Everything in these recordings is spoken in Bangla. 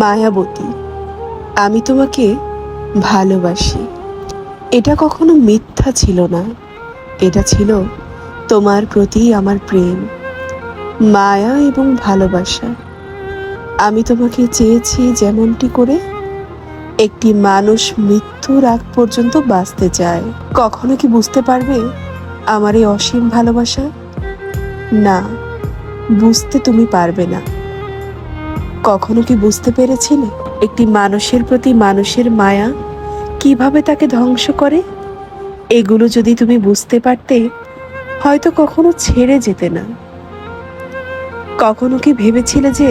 মায়াবতী, আমি তোমাকে ভালোবাসি। এটা কখনো মিথ্যা ছিল না, এটা ছিল তোমার প্রতি আমার প্রেম, মায়া এবং ভালোবাসা। আমি তোমাকে চেয়েছি যেমনটি করে একটি মানুষ মৃত্যুর আগ পর্যন্ত বাঁচতে চায়। কখনো কি বুঝতে পারবে আমার এই অসীম ভালোবাসা? না, বুঝতে তুমি পারবে না। কখনো কি বুঝতে পেরেছিলে একটি মানুষের প্রতি মানুষের মায়া কিভাবে তাকে ধ্বংস করে? এগুলো যদি তুমি বুঝতে পারতে, হয়তো কখনো ছেড়ে যেতে না। কখনো কি ভেবেছিলে যে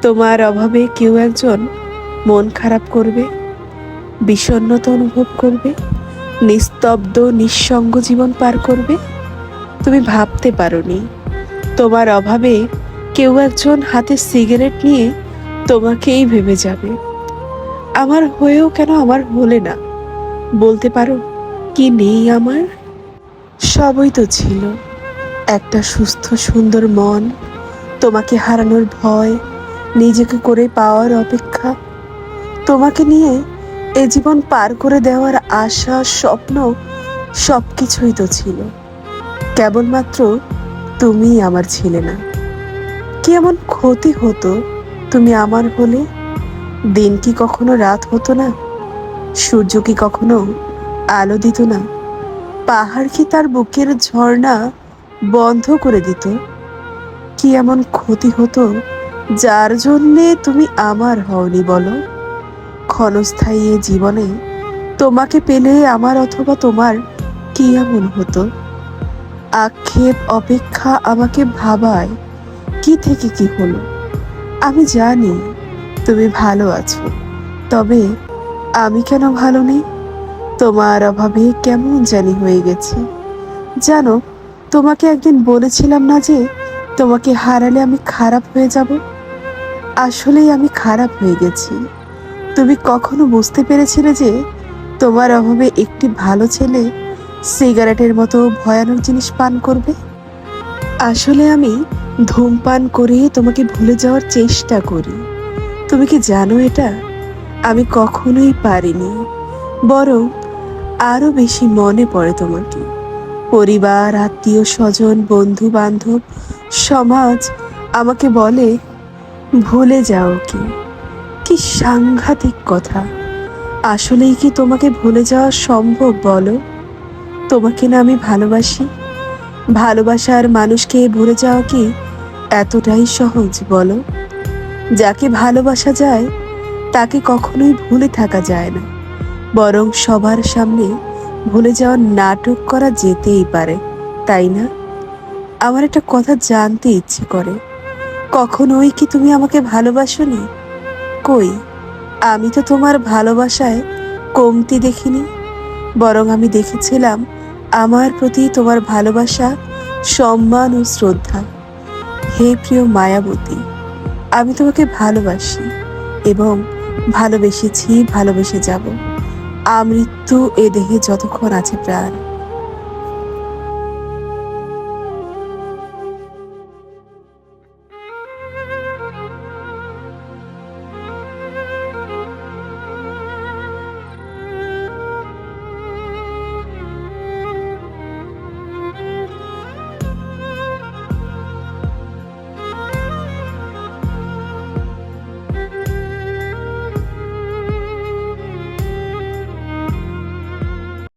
তোমার অভাবে কেউ একজন মন খারাপ করবে, বিষণ্ণতা অনুভব করবে, নিস্তব্ধ নিঃসঙ্গ জীবন পার করবে? তুমি ভাবতে পারোনি তোমার অভাবে কেউ একজন হাতে সিগারেট নিয়ে তোমাকেই ভেবে যাবে। আমার হয়েও কেন আমার হলে না? বলতে পারো কি নেই আমার? সবই তো ছিল। একটা সুস্থ সুন্দর মন, তোমাকে হারানোর ভয়, নিজেকে করে পাওয়ার অপেক্ষা, তোমাকে নিয়ে এ জীবন পার করে দেওয়ার আশা, স্বপ্ন, সবকিছুই তো ছিল। কেবলমাত্র তুমি আমার ছিলে না। কি এমন ক্ষতি হতো তুমি আমার হলে? দিন কি কখনো রাত হতো না? সূর্য কি কখনো আলো দিত না? পাহাড় কি তার বুকের ঝর্ণা বন্ধ করে দিত? কি এমন ক্ষতি হতো যার জন্যে তুমি আমার হওনি বলো? ক্ষণস্থায়ী এ জীবনে তোমাকে পেলে আমার অথবা তোমার কি এমন হতো? আক্ষেপ অপেক্ষা আমাকে ভাবায় কি থেকে কি হলো। আমি জানি তুমি ভালো আছো, তবে আমি কেন ভালো নেই? তোমার অভাবে কেমন জানি হয়ে গেছে। জানো, তোমাকে একদিন বলেছিলাম না যে তোমাকে হারালে আমি খারাপ হয়ে যাব? আসলেই আমি খারাপ হয়ে গেছি। তুমি কখনো বুঝতে পেরেছিলে যে তোমার অভাবে একটি ভালো ছেলে সিগারেটের মতো ভয়ানক জিনিস পান করবে? আসলে আমি ধূমপান করে তোমাকে ভুলে যাওয়ার চেষ্টা করি। তুমি কি জানো এটা? আমি কখনোই পারিনি, বরং আরো বেশি মনে পড়ে তোমাকে। পরিবার, আত্মীয় স্বজন, বন্ধু বান্ধব, সমাজ আমাকে বলে ভুলে যাও কি। কি সাংঘাতিক কথা! আসলেই কি তোমাকে ভুলে যাওয়া সম্ভব বলো? তোমাকে না আমি ভালোবাসি। ভালোবাসার মানুষকে ভুলে যাওয়া কি এতটাই সহজ বলো? যাকে ভালোবাসা যায় তাকে কখনোই ভুলে থাকা যায় না, বরং সবার সামনে ভুলে যাওয়ার নাটক করা যেতেই পারে, তাই না? আমার একটা কথা জানতে ইচ্ছে করে, কখনোই কি তুমি আমাকে ভালোবাসোনি? কই, আমি তো তোমার ভালোবাসায় কমতি দেখিনি, বরং আমি দেখেছিলাম আমার প্রতি তোমার ভালোবাসা, সম্মান ও শ্রদ্ধা। হে প্রিয় মায়াবতী, আমি তোমাকে ভালোবাসি এবং ভালোবেসেছি, ভালোবেসে যাব আমৃত্যু এ দেহে যতক্ষণ আছে প্রাণ।